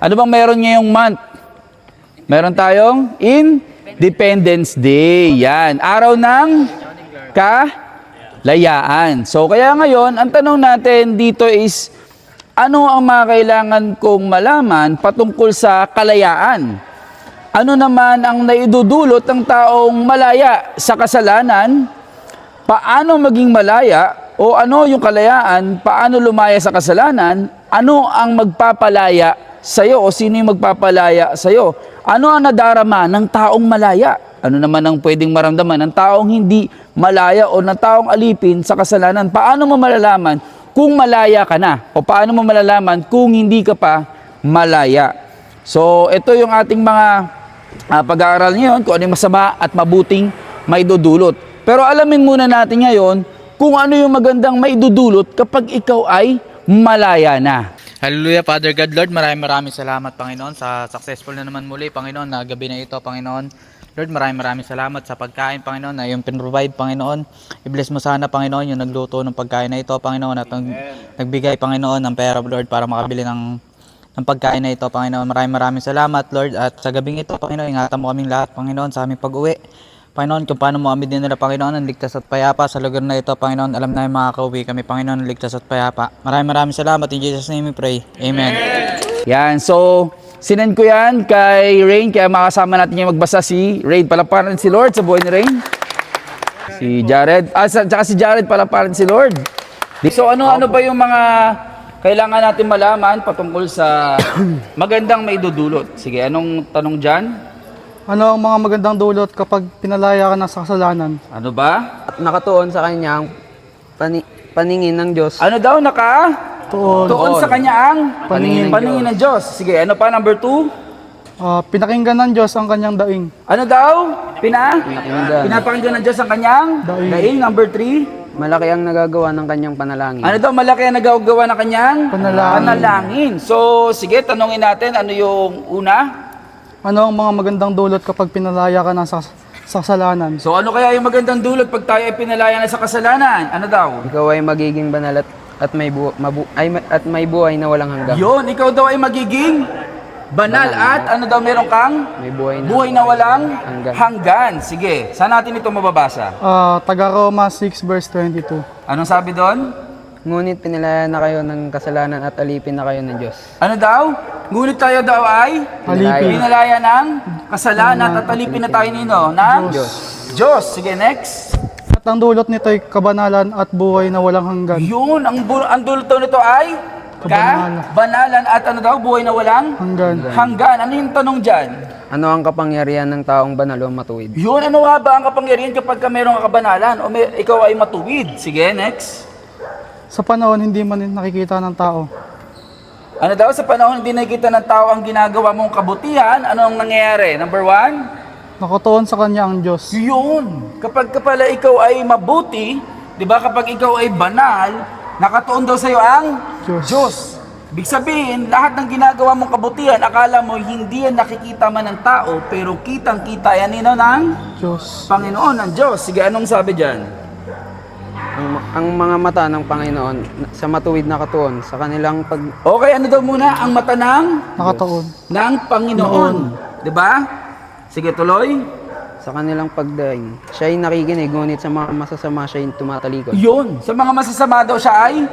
Ano bang meron ngayong month? Meron tayong Independence Day. Yan. Araw ng kalayaan. So, kaya ngayon, ang tanong natin dito is, ano ang mga kailangan kong malaman patungkol sa kalayaan? Ano naman ang naidudulot ng taong malaya sa kasalanan? Paano maging malaya? O ano yung kalayaan? Paano lumaya sa kasalanan? Ano ang magpapalaya sa'yo? O sino yung magpapalaya sa'yo? Ano ang nadarama ng taong malaya? Ano naman ang pwedeng maramdaman ng taong hindi malaya o ng taong alipin sa kasalanan? Paano mo malalaman kung malaya ka na? O paano mo malalaman kung hindi ka pa malaya? So, ito yung ating mga pag-aaral ngayon, kung ano yung masama at mabuting maidudulot. Pero alamin muna natin ngayon kung ano yung magandang maidudulot kapag ikaw ay malaya na. Hallelujah, Father God, Lord, maraming salamat, Panginoon, sa successful na naman muli, Panginoon, na gabi na ito, Panginoon. Lord, maraming salamat sa pagkain, Panginoon, na yung pinrovide, Panginoon. I-bless mo sana, Panginoon, yung nagluto ng pagkain na ito, Panginoon, at nagbigay, Panginoon, ng pera, Lord, para makabili ng pagkain na ito, Panginoon. Maraming salamat, Lord, at sa gabing ito, Panginoon, ingatan mo kaming lahat, Panginoon, sa aming pag-uwi. Panginoon, kung paano mo kami din nila, Panginoon, ang ligtas at payapa sa lugar na ito, Panginoon. Alam namin makakauwi kami, Panginoon, ang ligtas at payapa. Maraming salamat. In Jesus' name we pray. Amen. Yan, so sinend ko yan kay Rain, kaya makasama natin yung magbasa si Rain. Palaparan si Lord sa buhay ni Rain. Si Jared, tsaka si Jared, palaparan si Lord. So ano ba yung mga kailangan natin malaman patungkol sa magandang maidudulot? Sige, anong tanong dyan? Ano ang mga magandang dulot kapag pinalaya ka na sa kasalanan? Ano ba? At nakatuon sa kanyang paningin ng Diyos. Ano daw tuon sa kanya ang Paningin ng Diyos. Sige, ano pa? Number 2? Pinakinggan ng Diyos ang kanyang daing. Ano daw? Pinakinggan. Pinapakinggan ng Diyos ang kanyang daing. Number 3? Malaki ang nagagawa ng kanyang panalangin. Ano daw? Malaki ang nagagawa ng kanyang Panalangin. So, sige, tanungin natin, ano yung una? Ano ang mga magandang dulot kapag pinalaya ka na sa kasalanan? So, ano kaya yung magandang dulot pag tayo ay pinalaya na sa kasalanan? Ano daw? Ikaw ay magiging banal at may buhay na walang hanggan. Yun, ikaw daw ay magiging banal at ano daw meron kang? May buhay na na walang hanggan. Sige, saan natin ito mababasa? Taga Roma 6 verse 22. Anong sabi doon? Ngunit pinalaya na kayo ng kasalanan at alipin na kayo ng Diyos. Ano daw? Ngunit tayo daw ay Alipin. pinalaya ng kasalanan at alipin na tayo nino ng Diyos. Sige, next. At ang dulot nito ay kabanalan at buhay na walang hanggan. Yun, ang dulot daw nito ay kabanalan at ano daw, buhay na walang hanggan. Ano yung tanong dyan? Ano ang kapangyarihan ng taong banal o matuwid? Yun, ano nga ba ang kapangyarihan kapag ka mayroong kabanalan o ikaw ay matuwid? Sige, next. Sa panahon hindi man nakikita ng tao. Ano daw, sa panahon hindi nakikita ng tao ang ginagawa mong kabutihan, ano ang nangyayari? Number 1? Nakatuon sa kanya ang Diyos. Yun. Kapag pala ikaw ay mabuti, di ba kapag ikaw ay banal, nakatuon daw sa'yo ang Diyos. Ibig sabihin, lahat ng ginagawa mong kabutihan, akala mo hindi yan nakikita man ng tao, pero kitang-kita yan nino ng Diyos. Panginoon, ng Diyos. Sige, anong sabi dyan? Ang mga mata ng Panginoon sa matuwid na katuon sa kanilang Okay, ano daw muna? Ang mata Nakatuon. ng Panginoon. Di ba? Sige, tuloy. sa kanilang pagdaing. Siya ay nakikinig, ngunit sa mga masasama siya ay tumatalikod. Yun. Sa mga masasama daw siya ay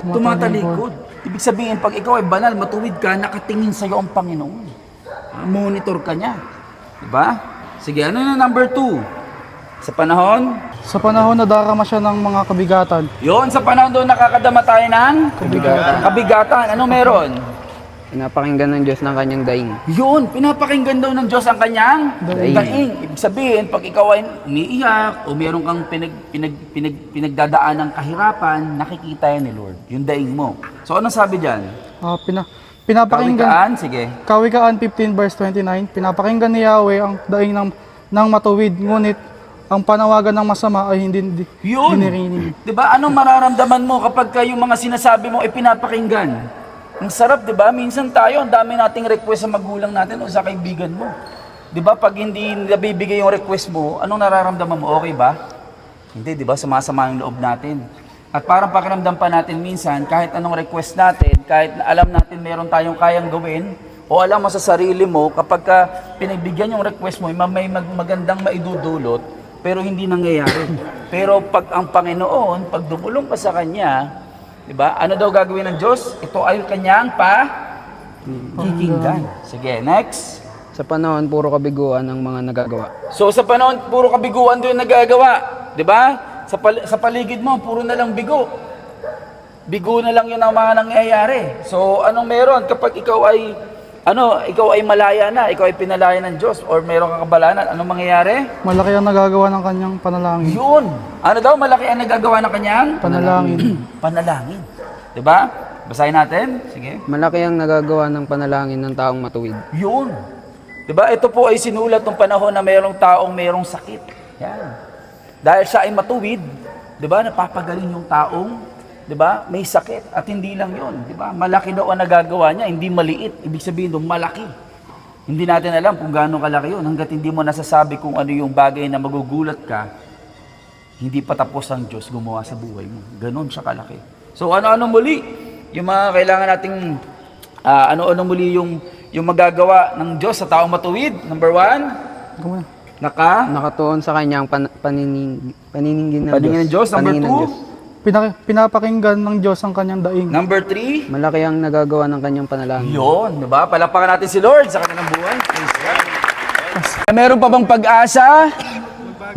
tumatalikod. Ibig sabihin, pag ikaw ay banal, matuwid ka, nakatingin sa iyo ang Panginoon. Monitor ka niya. Diba? Sige, ano na number 2? Sa panahon? Sa panahon na darama siya ng mga kabigatan. Yun, sa panahon doon nakakadama tayo ng kabigatan. Ano meron? Pinapakinggan ng Diyos ng kanyang daing. Yun, pinapakinggan daw ng Diyos ang kanyang daing. Ibig sabihin, pag ikaw ay umiiyak o meron kang pinagdadaan ng kahirapan, nakikita yan ni Lord, yung daing mo. So, ano sabi dyan? Pinapakinggan. Sige. Kawikaan 15 verse 29, pinapakinggan ni Yahweh ang daing ng matuwid, ngunit ang panawagan ng masama ay hindi dinirinig. Diba? Anong mararamdaman mo kapag yung mga sinasabi mo ay pinapakinggan? Ang sarap, diba? Minsan tayo, ang dami nating request sa magulang natin o sa kaibigan mo. Diba? Pag hindi nabibigay yung request mo, anong nararamdaman mo? Okay ba? Hindi, diba? Sumasama yung loob natin. At parang pakiramdam pa natin minsan, kahit anong request natin, kahit na alam natin meron tayong kayang gawin, o alam mo sa sarili mo, kapag ka pinagbigyan yung request mo, may magandang maidudulot, pero hindi nangyayari. Pero pag ang Panginoon, pag dumulong ka sa Kanya, di ba? Ano daw gagawin ng Diyos? Ito ay Kanyang pakikinggan. Sige, next. Sa panahon, puro kabiguan ang mga nagagawa. So sa panahon, puro kabiguan doon nagagawa. Di ba? Sa paligid mo, puro na lang bigo. Bigo na lang yun ang mga nangyayari. So anong meron kapag ikaw ay malaya na, ikaw ay pinalaya ng Diyos, or meron kang kabalanan, anong mangyayari? Malaki ang nagagawa ng kanyang panalangin. Yun. Ano daw malaki ang nagagawa ng kanyang? Panalangin. Panalangin. Di ba? Basahin natin. Sige. Malaki ang nagagawa ng panalangin ng taong matuwid. Yun. Diba? Ito po ay sinulat ng panahon na mayroong taong mayroong sakit. Yan. Dahil siya ay matuwid, diba? Napapagaling yung taong, diba? May sakit. At hindi lang yun, diba? Malaki daw ang nagagawa niya, hindi maliit. Ibig sabihin doon, malaki. Hindi natin alam kung gaano kalaki yun. Hanggat hindi mo nasasabi kung ano yung bagay na magugulat ka, hindi pa tapos ang Diyos gumawa sa buhay mo. Ganon siya kalaki. So ano-ano muli? Yung mga kailangan nating, ano-ano muli yung magagawa ng Diyos sa taong matuwid. Number 1, Nakatuon sa kanyang paniningin ng paningin ng Diyos. Number Paningin ng Diyos. Pinapakinggan ng Diyos ang kanyang daing. Number 3, Malaki ang nagagawa ng kanyang panalangin. yun, di ba? Palapakan natin si Lord sa kanilang buhay. Praise God. Meron pa bang pag-asa?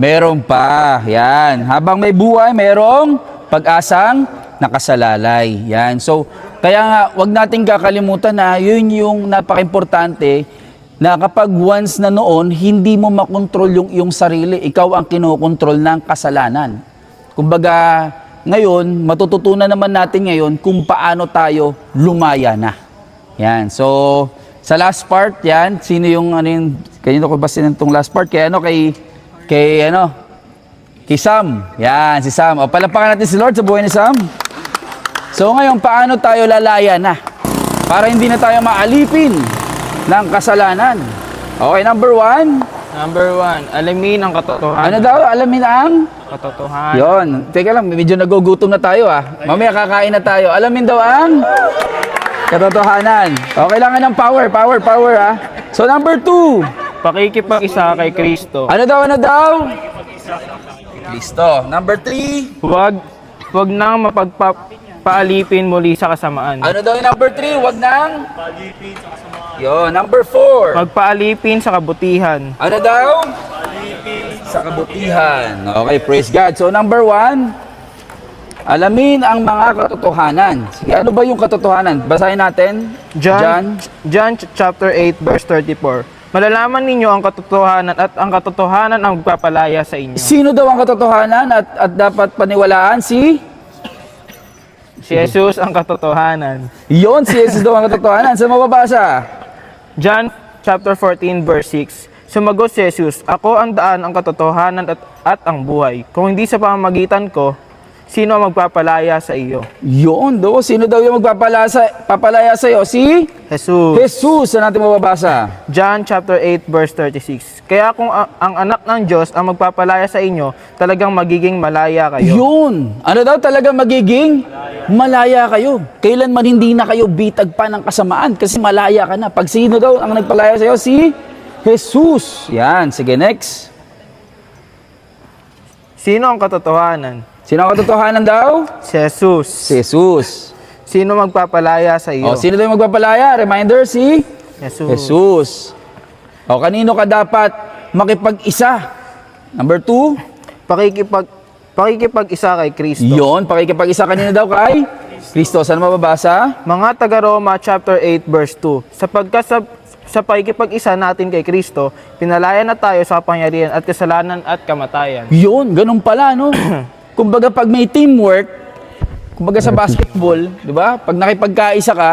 Meron pa. Yan. Habang may buhay, merong pag-asang nakasalalay. Yan. So, kaya nga, wag nating kakalimutan na yun yung napaka-importante na kapag once na noon, hindi mo makontrol yung iyong sarili. Ikaw ang kinokontrol ng kasalanan. Kumbaga, ngayon, matututunan naman natin ngayon kung paano tayo lumaya na. Yan. So, sa last part, yan, sino yung, kanino ko ba sinentong last part? Kay Sam. Yan, si Sam. O, palapakan natin si Lord sa buhay ni Sam. So, ngayon, paano tayo lalaya na? Para hindi na tayo maalipin ng kasalanan. Okay, number 1. Number 1, alamin ang katotohanan. Ano daw? Alamin ang? Katotohanan. Yon. Teka lang, medyo nagugutom na tayo Mamaya kakain na tayo. Alamin daw ang katotohanan. O, kailangan ng power So, number 2. Pakikipag-isa kay Kristo. Ano daw? Kristo. Number 3. Huwag nang mapagpaalipin muli sa kasamaan. Ano daw yung number 3? Huwag nang Yo, number 4. Magpaalipin sa kabutihan. Ano daw? Sa kabutihan. Okay, praise God. So, number 1, alamin ang mga katotohanan. Sige, ano ba yung katotohanan? Basahin natin. John chapter 8 verse 34. Malalaman ninyo ang katotohanan at ang katotohanan ang magpapalaya sa inyo. Sino daw ang katotohanan at dapat paniwalaan? Si Si Jesus ang katotohanan. Yon, si Jesus daw ang katotohanan. Saan mababasa? John chapter 14 verse 6. Sumagot si Jesus, ako ang daan, ang katotohanan at ang buhay. Kung hindi sa pamamagitan ko, sino ang magpapalaya sa iyo? Yon, do. Sino daw yung papalaya sa iyo? Si Jesus. Jesus. Saan natin mababasa? John chapter 8 verse 36. Kaya kung ang anak ng Diyos ang magpapalaya sa inyo, talagang magiging malaya kayo. Yun. Ano daw talaga magiging? Malaya kayo. Kailanman hindi na kayo bitag pa ng kasamaan kasi malaya ka na. Pag sino daw ang nagpalaya sa iyo? Si Jesus. Yan. Sige, next. Sino ang katotohanan? Sino ang katotohanan daw? Si Jesus. Si Jesus. Sino magpapalaya sa iyo? O, sino daw yung magpapalaya? Reminder, si Jesus. Jesus. O, kanino ka dapat makipag-isa? Number 2. Pakikipag-isa kay Kristo. Yon, pakikipag-isa kanina daw kay Kristo. Saan mababasa? Mga taga-Roma chapter 8 verse 2. Sapagkat sa pakikipag-isa natin kay Kristo, pinalaya na tayo sa kapangyarihan at kasalanan at kamatayan. Yun, ganun pala, no? Kumbaga pag may teamwork, kumbaga sa basketball, di ba? Pag nakipagkaisa ka,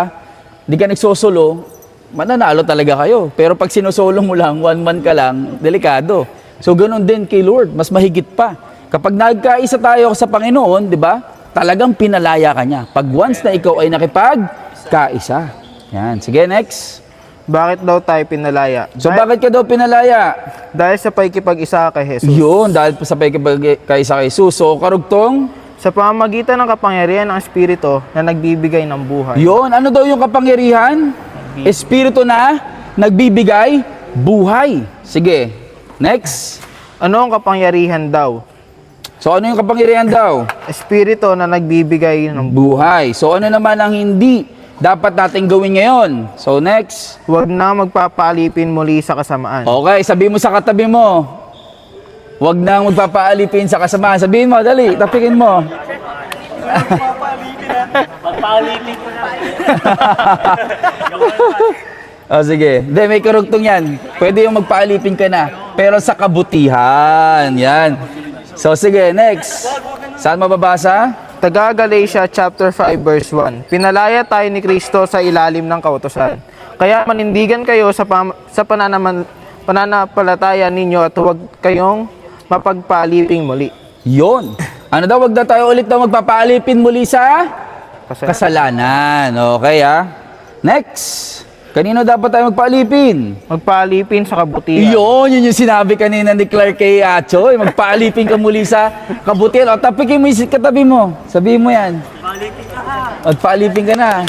di ka nagsosolo, mananalo talaga kayo. Pero pag sinosolo mo lang, one man ka lang, delikado. So ganun din kay Lord, mas mahigit pa. Kapag nagkaisa tayo sa Panginoon, di ba? Talagang pinalaya ka niya. Pag once na ikaw ay nakipagkaisa. Yan. Sige, next. Bakit daw tayo pinalaya? So bakit ka daw pinalaya? Dahil sa pakikipag-isa kay Jesus. Yun, dahil sa pakikipagkaisa kay Jesus. So karugtong, Sa pamamagitan ng kapangyarihan ng Espiritu na nagbibigay ng buhay. yun, ano daw yung kapangyarihan? Espiritu na nagbibigay buhay. Sige. Next. Ano ang kapangyarihan daw? So ano yung kapangyarihan daw? Espiritu na nagbibigay ng Buhay. So ano naman ang hindi dapat natin gawin ngayon? So next. Huwag na magpapaalipin muli sa kasamaan. Okay, sabihin mo sa katabi mo. Huwag nang magpapaalipin sa kasamaan. Sabihin mo, dali, tapikin mo. Magpaulitin ko na. O sige. Hindi, may karugtong yan. Pwede yung magpaalipin ka na. Pero sa kabutihan. Yan. So sige, next. Saan mababasa? Taga Galatia chapter 5 verse 1. Pinalaya tayo ni Kristo sa ilalim ng kautusan. Kaya manindigan kayo sa pananampalataya ninyo at huwag kayong mapagpaaliping muli. Yon. Ano daw, wag na tayo ulit daw magpapaalipin muli sa kasalanan. Okay Next. Kanino dapat tayo magpaalipin? Magpaalipin sa kabutihan. Yun yung sinabi kanina ni Clark kay Achoy. Magpaalipin ka muli sa kabutihan. O tapikin mo yung katabi mo. Sabihin mo yan. Paulitin ka ha. Magpaalipin ka na.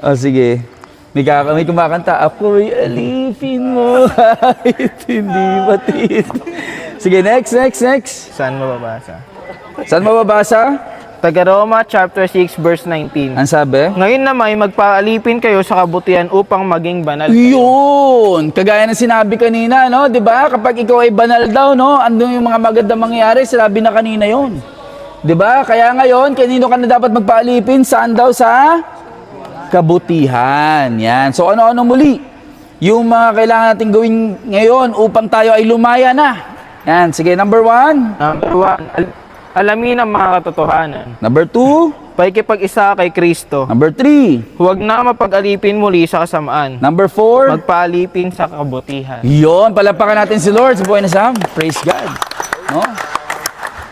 O sige. May kumakanta. Ako'y alipin mo kahit hindi batis. Sige, next. Saan mababasa? Saan mababasa? Taga Roma chapter 6 verse 19. Ang sabi? Ngayon naman magpaalipin kayo sa kabutihan upang maging banal kayo. Yun! Kagaya ng sinabi kanina, no? 'Di ba? Kapag ikaw ay banal daw, no? Andun yung mga magandang mangyayari, sinabi na kanina 'yon. 'Di ba? Kaya ngayon, kanino ka na dapat magpaalipin? Saan daw? Sa kabutihan. Yan. So ano-ano muli? Yung mga kailangan natin gawin ngayon upang tayo ay lumaya na. Yan. Sige, number 1. Number 1, alamin ang mga katotohanan. Number 2. Pakikipag-isa kay Kristo. Number 3. Huwag na mapag-alipin muli sa kasamaan. Number 4. Magpaalipin sa kabutihan. Yon, palapakan natin si Lord sa buhay na Sam. Praise God. No?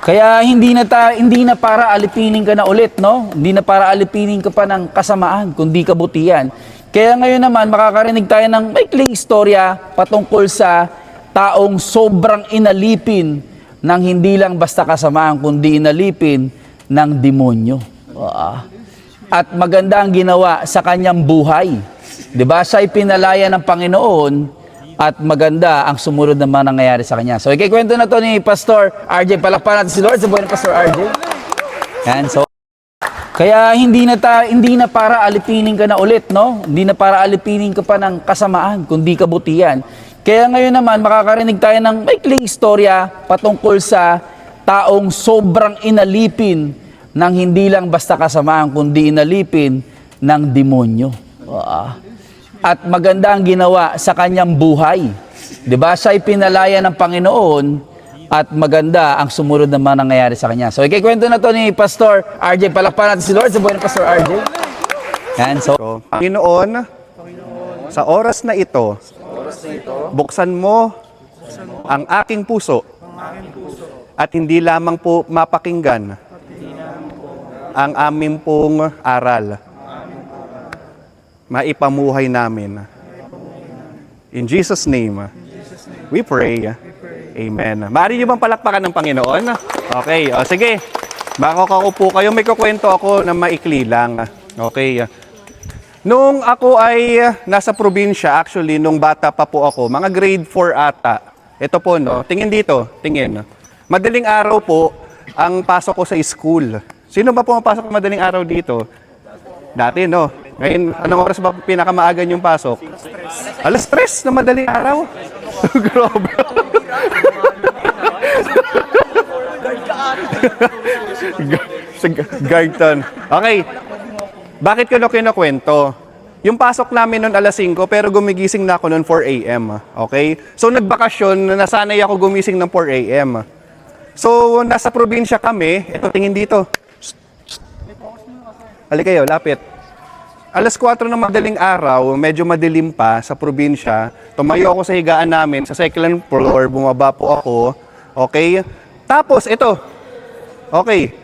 Kaya hindi na para alipinin ka na ulit, no? Hindi na para alipinin ka pa ng kasamaan, kundi kabutihan. Kaya ngayon naman makakarinig tayo ng maikling istorya patungkol sa taong sobrang inalipin ng hindi lang basta kasamaan, kundi inalipin ng demonyo. At maganda ang ginawa sa kanyang buhay. 'Di ba? Siya'y pinalaya ng Panginoon at maganda ang sumunod naman nangyayari sa kanya. So, ikikwento na to ni Pastor RJ. Palakpakan natin si Lord sa buhay ni Pastor RJ. Yan, so kaya hindi na para alipinin ka na ulit, no? Hindi na para alipinin ka pa ng kasamaan, kundi kabutihan. Kaya ngayon naman makakarinig tayo ng maikling istorya patungkol sa taong sobrang inalipin ng hindi lang basta kasamaan, kundi inalipin ng demonyo. At maganda ang ginawa sa kanyang buhay. 'Di ba? Siya'y pinalaya ng Panginoon at maganda ang sumunod naman nangyayari sa kanya. So, ikikwento na to ni Pastor RJ. Palakpakan natin si Lord sa buhay ni Pastor RJ. Yan, so Panginoon, sa oras na ito, buksan mo ang aking puso at hindi lamang po mapakinggan ang aming pong aral. Maipamuhay namin. In Jesus' name, we pray. Amen. Maaari niyo bang palakpakan ng Panginoon? Okay, o sige. Baka kaupo kayo, may kukwento ako na maikli lang. Okay. Nung ako ay nasa probinsya, actually, nung bata pa po ako, mga grade 4 ata. Ito po, no? Tingin dito, tingin. Madaling araw po, ang pasok ko sa school. Sino ba pumapasok madaling araw dito? Dati, no? Ngayon, anong oras ba pinakamaaga yung pasok? Alas 3 na madaling araw. Grabe. Garton. Okay. Bakit ko kinukwento? Yung pasok namin noon alas 5, pero gumigising na ako noon 4 a.m. Okay? So, nagbakasyon, nasanay ako gumising ng 4 a.m. So, nasa probinsya kami. Ito, tingin dito. Halika kayo, lapit. Alas 4 ng madaling araw, medyo madilim pa sa probinsya. Tumayo ako sa higaan namin, sa second floor, bumaba po ako. Okay? Tapos, ito. Okay.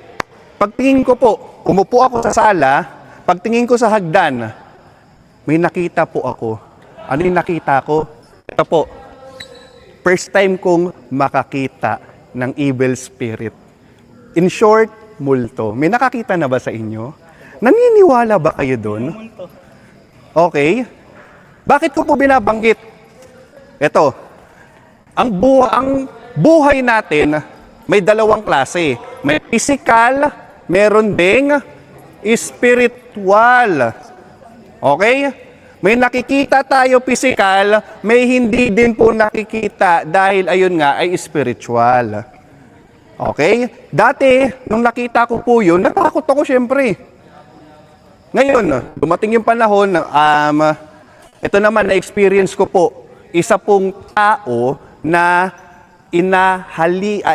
Pagtingin ko po, umupo ako sa sala. Pagtingin ko sa hagdan, may nakita po ako. Ano yung nakita ko? Ito po. First time kong makakita ng evil spirit. In short, multo. May nakakita na ba sa inyo? Naniniwala ba kayo doon? Okay. Bakit ko po binabanggit? Ito, ang buhay natin may dalawang klase. May physical, meron ding spiritual. Okay? May nakikita tayo physical, may hindi din po nakikita dahil ayun nga ay spiritual. Okay? Dati, nung nakita ko po yun, natakot ako syempre. Ngayon, dumating yung panahon, ito naman na-experience ko po, isa pong tao na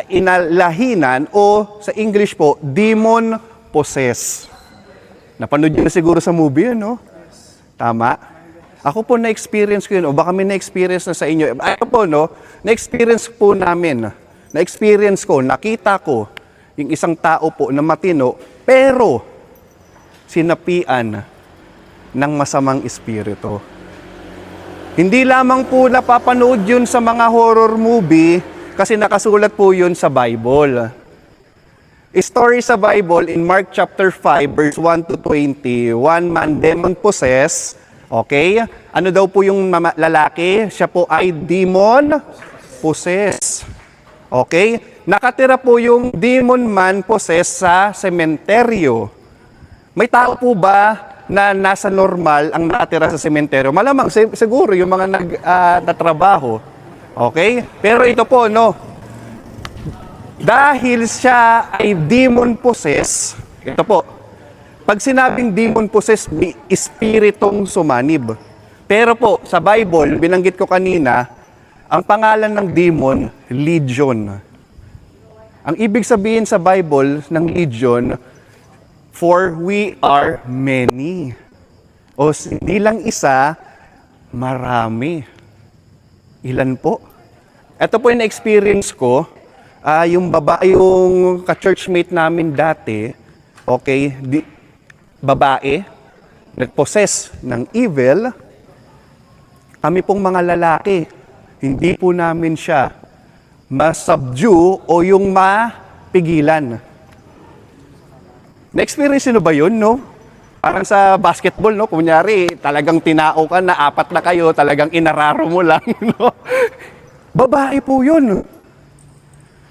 inalahinan o sa English po, demon possessed. Napanood nyo na siguro sa movie yun, no? Tama? Ako po na-experience ko yun, o baka may na-experience na sa inyo. Ako po, no? Na-experience po namin. Na-experience ko, nakita ko, yung isang tao po na matino, pero sinapian ng masamang espiritu. Hindi lamang po napapanood yun sa mga horror movie kasi nakasulat po yun sa Bible. A story sa Bible in Mark chapter 5 verse 1 to 20, one man demon possessed. Okay? Ano daw po yung lalaki? Siya po ay demon possessed. Okay? Nakatira po yung demon man possessed sa sementeryo. May tao po ba na nasa normal ang nakatira sa sementeryo? Malamang siguro yung mga nagtatrabaho. Okay? Pero ito po, no, dahil siya ay demon possessed, ito po, pag sinabing demon possessed, may espiritong sumanib. Pero po, sa Bible, binanggit ko kanina, ang pangalan ng demon, legion. Ang ibig sabihin sa Bible ng legion, for we are many. O hindi lang isa, marami. Ilan po? Ito po yung experience ko. Yung ka-churchmate namin dati, okay, babae, nag-possess ng evil. Kami pong mga lalaki, hindi po namin siya ma-subdue o yung mapigilan. Na-experience nyo ba yun, no? Parang sa basketball, no? Kunyari, talagang tinao ka na, 4 na kayo, talagang inararo mo lang, no? Babae po yun.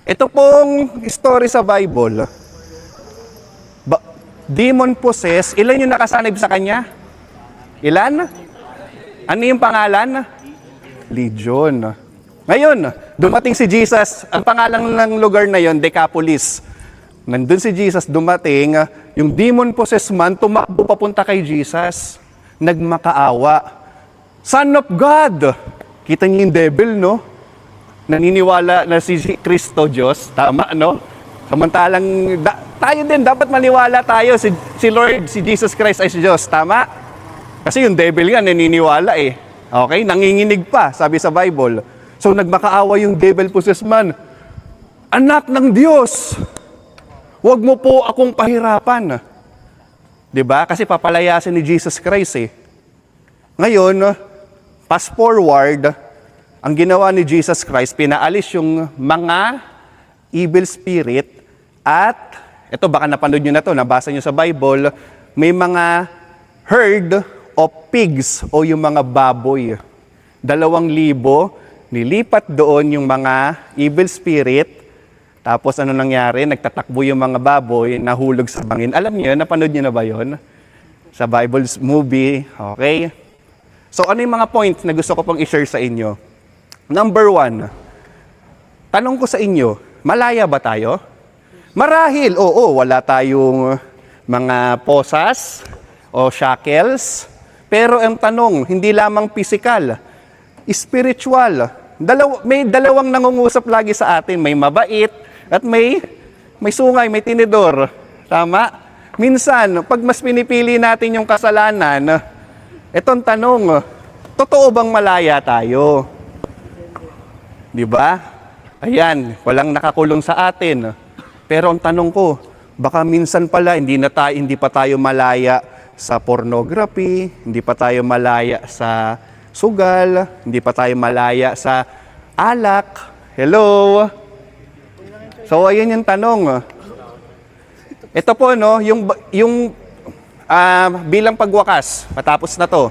Ito pong story sa Bible. Demon possessed, ilan yung nakasanib sa kanya? Ilan? Ano yung pangalan? Legion. Ngayon, dumating si Jesus, ang pangalan ng lugar na yon, Decapolis. Nandun si Jesus, dumating, yung demon-possessed man, tumakbo papunta kay Jesus. Nagmakaawa. Son of God! Kita niyo yung devil, no? Naniniwala na si Kristo Diyos. Tama, no? Samantalang, tayo din, dapat maniwala tayo. Si Lord, si Jesus Christ ay si Diyos. Tama? Kasi yung devil nga, naniniwala eh. Okay? Nanginginig pa, sabi sa Bible. So, nagmakaawa yung devil-possessed man. Anak ng Diyos! Huwag mo po akong pahirapan. 'Di ba? Kasi papalayasin ni Jesus Christ eh. Ngayon, fast forward, ang ginawa ni Jesus Christ, pinaalis yung mga evil spirit at, ito baka napanood nyo na to, nabasa nyo sa Bible, may mga herd of pigs o yung mga baboy. 2,000 nilipat doon yung mga evil spirit. Tapos ano nangyari? Nagtatakbo yung mga baboy, nahulog sa bangin. Alam niyo, napanood niyo na ba yon? Sa Bible's movie, okay? So ano yung mga points na gusto ko pong i-share sa inyo? Number 1, tanong ko sa inyo, malaya ba tayo? Marahil, oo, wala tayong mga posas o shackles. Pero ang tanong, hindi lamang physical, spiritual. May dalawang nangungusap lagi sa atin, may mabait, at may sungay, may tinidor. Tama? Minsan, pag mas pinipili natin yung kasalanan, etong tanong, totoo bang malaya tayo? Di ba? Ayan, walang nakakulong sa atin. Pero ang tanong ko, baka minsan pala hindi pa tayo malaya sa pornography, hindi pa tayo malaya sa sugal, hindi pa tayo malaya sa alak. Hello? So, ayan yung tanong. Ito po, no, yung bilang pagwakas, matapos na to,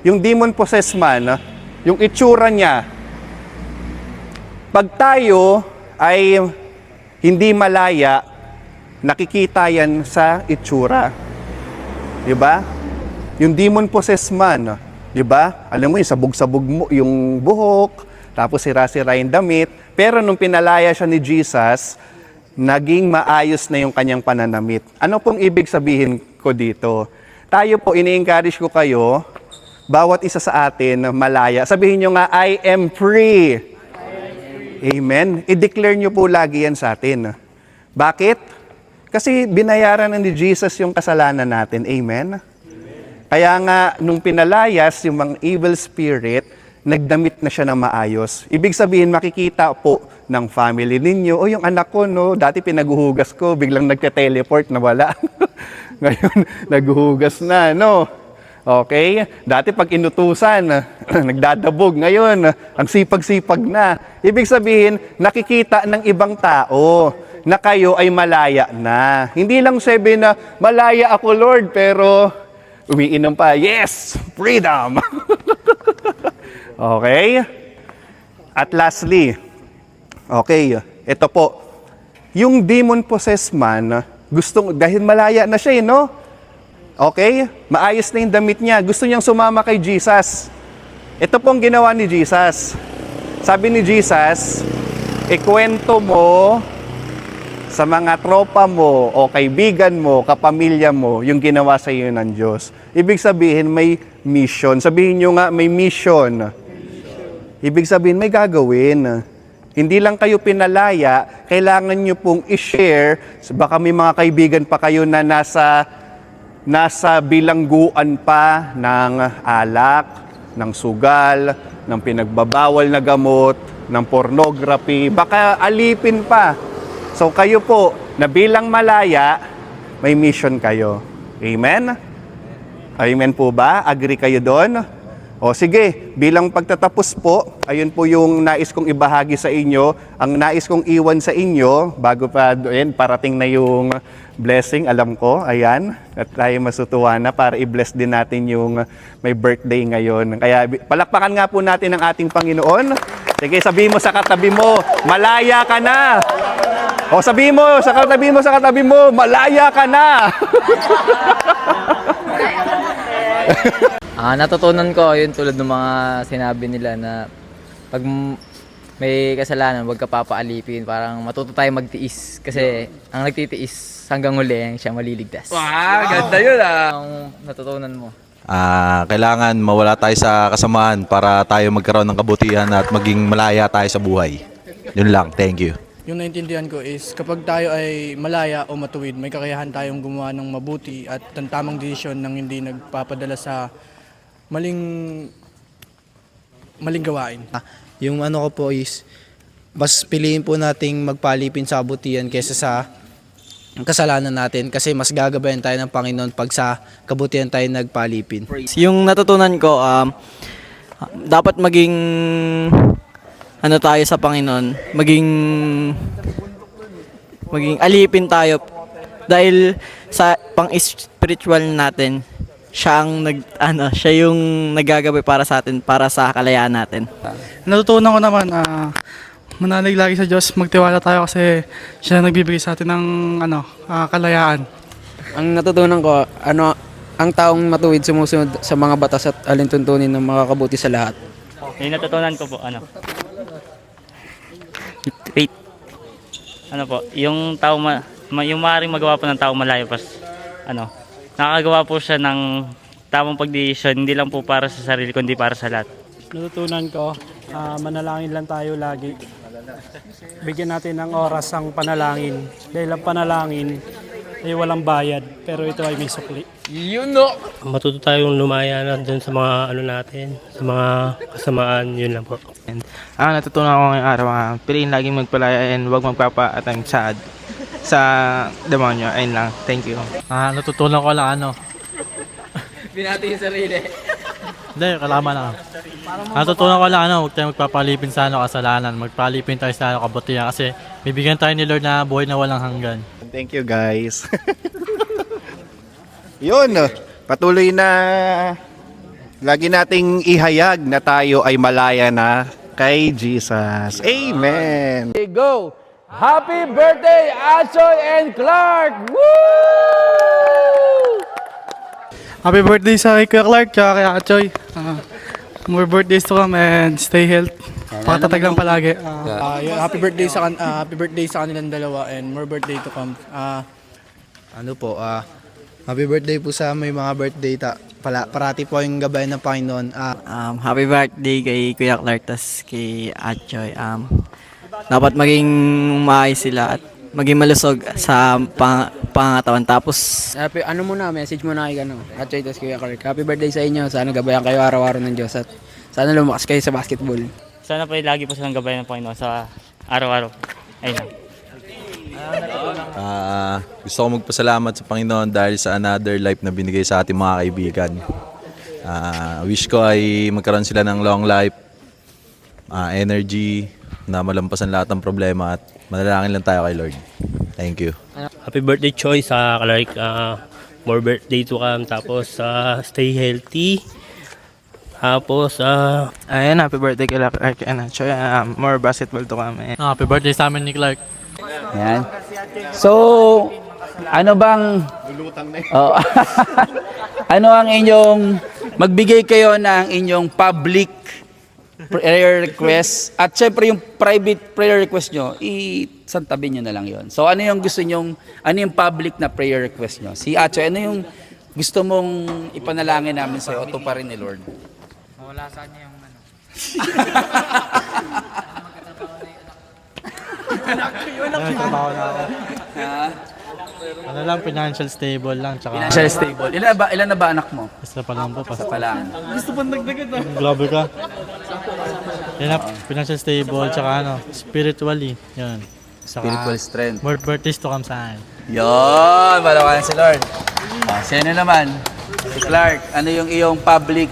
yung demon-possessed man, yung itsura niya, pag tayo ay hindi malaya, nakikita yan sa itsura. Diba? Yung demon-possessed man, diba? Alam mo yung sabog-sabog mo yung buhok, tapos sira-sira yung damit. Pero nung pinalaya siya ni Jesus, naging maayos na yung kanyang pananamit. Ano pong ibig sabihin ko dito? Tayo po, ini-encourage ko kayo, bawat isa sa atin malaya. Sabihin nyo nga, I am free. Amen. I-declare nyo po lagi yan sa atin. Bakit? Kasi binayaran na ni Jesus yung kasalanan natin. Amen. Kaya nga, nung pinalayas yung mga evil spirit, nagdamit na siya na maayos. Ibig sabihin, makikita po ng family ninyo, o yung anak ko, no, dati pinaguhugas ko, biglang nagte-teleport na wala. Ngayon, naghuhugas na, no? Okay? Dati pag inutusan, nagdadabog. Ngayon, ang sipag-sipag na. Ibig sabihin, nakikita ng ibang tao na kayo ay malaya na. Hindi lang sabi na, malaya ako, Lord, pero umiinom pa, yes, freedom. Okay? At lastly, okay, ito po, yung demon-possessed man, dahil malaya na siya, no? Okay? Maayos na yung damit niya. Gusto niyang sumama kay Jesus. Ito pong ginawa ni Jesus. Sabi ni Jesus, ikwento mo sa mga tropa mo o kaibigan mo, kapamilya mo, yung ginawa sa iyo ng Diyos. Ibig sabihin, may mission. Sabihin nyo nga, may mission. Ibig sabihin, may gagawin. Hindi lang kayo pinalaya, kailangan nyo pong i-share. Baka may mga kaibigan pa kayo na nasa bilangguan pa ng alak, ng sugal, ng pinagbabawal na gamot, ng pornography, baka alipin pa. So kayo po, na bilang malaya, may mission kayo. Amen? Amen po ba? Agree kayo doon? O sige, bilang pagtatapos po, ayun po yung nais kong ibahagi sa inyo. Ang nais kong iwan sa inyo, bago pa ayan, parating na yung blessing, alam ko, ayan, at tayo masutuwa na para i-bless din natin yung may birthday ngayon. Kaya palakpakan nga po natin ang ating Panginoon. Sige, sabihin mo sa katabi mo, malaya ka na! O sabihin mo sa katabi mo, malaya ka na! Natutunan ko, yun tulad ng mga sinabi nila na pag may kasalanan, huwag ka papaalipin. Parang matuto tayo magtiis. Kasi ang nagtitiis hanggang huli, siya maliligtas. Wow, ganda yun Ang natutunan mo. Kailangan mawala tayo sa kasamaan para tayo magkaroon ng kabutihan at maging malaya tayo sa buhay. Yun lang. Thank you. Yung naintindihan ko is kapag tayo ay malaya o matuwid, may kakayahan tayong gumawa ng mabuti at ng tamang desisyon nang hindi nagpapadala sa maling gawain. Yung ano ko po is, mas piliin po nating magpalipin sa kabutihan kaysa sa kasalanan natin kasi mas gagabayan tayo ng Panginoon pag sa kabutihan tayo nagpalipin. Yung natutunan ko, dapat maging ano tayo sa Panginoon, maging alipin tayo dahil sa pang-spiritual natin, siya yung naggagabay para sa atin, para sa kalayaan natin. Natutunan ko naman, manalig lagi sa Diyos, magtiwala tayo kasi siya nagbibigay sa atin ng kalayaan. Ang natutunan ko, ang taong matuwid sumusunod sa mga batas at alintuntunin ng makakabuti sa lahat. Yung natutunan ko po, wait. Yung tao, yung maaaring magawa po ng tao malayo pas, nakakagawa po siya ng tamang pagdesisyon, hindi lang po para sa sarili, kundi para sa lahat. Natutunan ko, manalangin lang tayo lagi. Bigyan natin ng oras ang panalangin. Dahil ang panalangin ay walang bayad, pero ito ay may sukli. Matuto tayong lumaya na dun sa mga natin, sa mga kasamaan, yun lang po. Ang natutunan ko ngayong araw, piliin laging magpalaya and huwag magpapa-atang sa demonyo. Ayun lang. Thank you. Natutunan ko lang Binati yung sarili. Hindi, kalaman lang. Natutunan ko lang huwag tayong magpapalipin sa kasalanan. Magpalipin tayo sa kabutihan kasi bibigyan tayo ni Lord na buhay na walang hanggan. Thank you, guys. Yun, patuloy na lagi nating ihayag na tayo ay malaya na kay Jesus. Amen! Okay, go! Happy birthday, Achoy and Clark! Woo! Happy birthday sa kay Kuya Clark tsaka kay Achoy. More birthdays to come and stay healthy. Pakatatag lang palagi. Happy birthday sa kanilang dalawa and more birthday to come. Happy birthday po sa may mga birthday parati po yung gabayan ng Panginoon. Happy birthday kay Kuya Clark tas kay Atchoy. Dapat maging maayos sila at maging malusog sa pangatawan. Tapos Message mo na kay Atchoy tas Kuya Clark. Happy birthday sa inyo. Sana gabayan kayo araw-araw ng Diyos at sana lumakas kayo sa basketball. Sana po lagi po silang gabayan ng Panginoon sa araw-araw. Ayun lang. Gusto ko magpasalamat sa Panginoon dahil sa another life na binigay sa ating mga kaibigan. Wish ko ay magkaroon sila ng long life, energy, na malampasan lahat ng problema at manalangin lang tayo kay Lord. Thank you. Happy birthday, Choy, sa Clark. More birthday to come. Tapos, stay healthy. Tapos, Ayan, happy birthday kay Clark and Achoy. More basketball to come. happy birthday sa amin ni Clark. Yan. So, ano bang... Oh, ano ang inyong... Magbigay kayo ng inyong public prayer request. At syempre yung private prayer request nyo, isantabi nyo na lang yon. So, ano yung gusto nyong... Ano yung public na prayer request nyo? Si Acho, ano yung gusto mong ipanalangin namin sa'yo? O to pa rin ni Lord? Wala sa niya yung ano. Ano lang, financial stable lang. Tsaka, Financial stable. Ilan na ba anak mo? Isa pa lang po. Isa pa lang. Global ka. Yan na, financial stable. Tsaka spiritually. Yan. Saka, Spiritual strength. more birthdays to come sa akin. Yon, malawakan si Lord. Sino naman? Si Clark, ano yung iyong public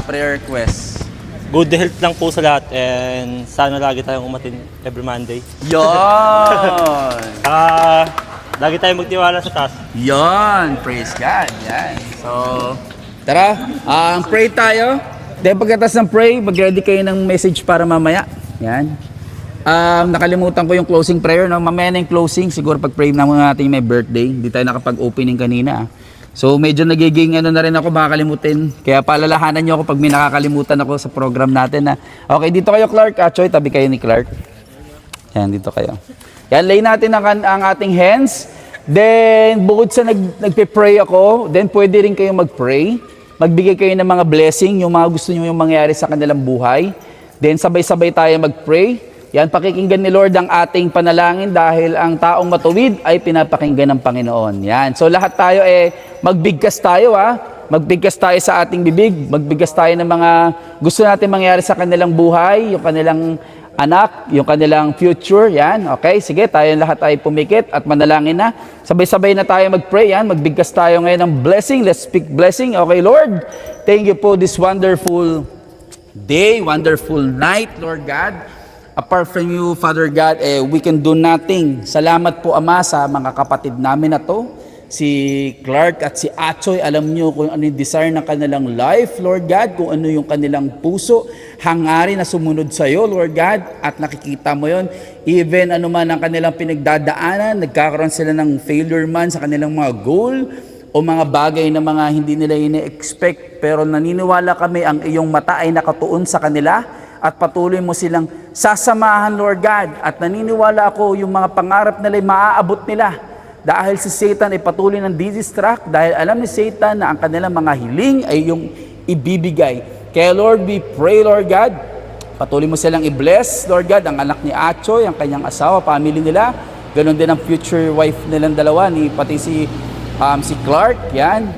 prayer request? Good health lang po sa lahat and sana lagi tayong umatin every Monday. Yon! Lagi tayong magtiwala sa taas. Yon! Praise God! Yan. So, tara, pray tayo. Dahil pagkatapos ng pray, mag-ready kayo ng message para mamaya. Yan. Nakalimutan ko yung closing prayer. No? Mamaya na yung closing. Siguro pag-pray natin may birthday. Hindi tayo nakapag-opening kanina. So medyo nagiging na rin ako makakalimutin. Kaya paalalahanan nyo ako pag may nakakalimutan ako sa program natin. Okay, dito kayo Clark. Choy, tabi kayo ni Clark. Yan, dito kayo. Yan, lay natin ang ating hands. Then, bukod sa nagpe-pray ako, then pwede rin kayo mag-pray. Magbigay kayo ng mga blessing, yung mga gusto nyo yung mangyari sa kanilang buhay. Then, sabay-sabay tayo mag-pray. Yan, pakikinggan ni Lord ang ating panalangin dahil ang taong matuwid ay pinapakinggan ng Panginoon. Yan. So lahat tayo magbigkas tayo Magbigkas tayo sa ating bibig, magbigkas tayo ng mga gusto natin mangyari sa kanilang buhay, yung kanilang anak, yung kanilang future. Yan. Okay, sige, tayo lahat ay pumikit at manalangin na. Sabay-sabay na tayo mag-pray. Yan, magbigkas tayo ngayon ng blessing. Let's speak blessing. Okay, Lord, thank you for this wonderful day, wonderful night, Lord God. Apart from you, Father God, we can do nothing. Salamat po, Ama, sa mga kapatid namin na to. Si Clark at si Achoy, alam nyo kung ano yung desire ng kanilang life, Lord God, kung ano yung kanilang puso, hangarin na sumunod sa iyo, Lord God, at nakikita mo yon. Even ano man ang kanilang pinagdadaanan, nagkakaroon sila ng failure man sa kanilang mga goal, o mga bagay na mga hindi nila ine-expect, pero naniniwala kami ang iyong mata ay nakatuon sa kanila, at patuloy mo silang sasamahan, Lord God. At naniniwala ako yung mga pangarap nila ay maaabot nila. Dahil si Satan ay patuloy ng didistract. Dahil alam ni Satan na ang kanilang mga hiling ay yung ibibigay. Kaya Lord, we pray, Lord God, patuloy mo silang i-bless, Lord God, ang anak ni Achoy, ang kanyang asawa, family nila. Ganon din ang future wife nilang dalawa, pati si Clark, yan.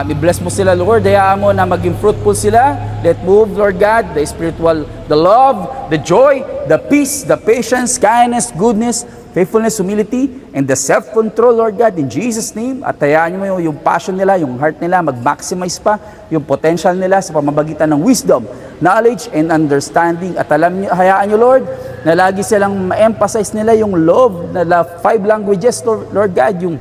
I-bless mo sila, Lord. Hayaan mo na maging fruitful sila. Let move, Lord God, the spiritual, the love, the joy, the peace, the patience, kindness, goodness, faithfulness, humility, and the self-control, Lord God, in Jesus' name. At hayaan mo yung passion nila, yung heart nila, mag-maximize pa yung potential nila sa pamamagitan ng wisdom, knowledge, and understanding. At hayaan nyo, Lord, na lagi silang ma-emphasize nila yung love, na 5 languages, Lord God, yung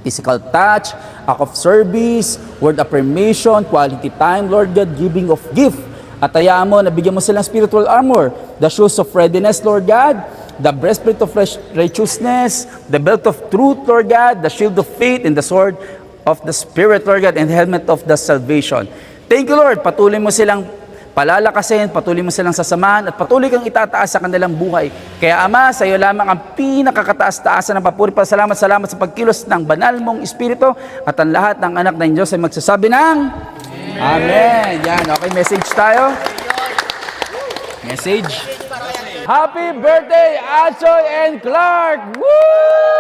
physical touch, act of service, word affirmation, quality time, Lord God, giving of gift. At hayaan mo, nabigyan mo silang spiritual armor, the shoes of readiness, Lord God, the breastplate of righteousness, the belt of truth, Lord God, the shield of faith, and the sword of the Spirit, Lord God, and the helmet of the salvation. Thank you, Lord. Patuloy mo silang palalakasin, patuloy mo silang sasamahan, at patuloy kang itataas sa kanilang buhay. Kaya Ama, sa iyo lamang ang pinakakataas-taasan ng papuri. Salamat sa pagkilos ng banal mong Espiritu, at ang lahat ng anak ng Diyos ay magsasabi ng Amen. Yan, okay, message tayo. Message. Happy birthday, Achoy and Clark! Woo!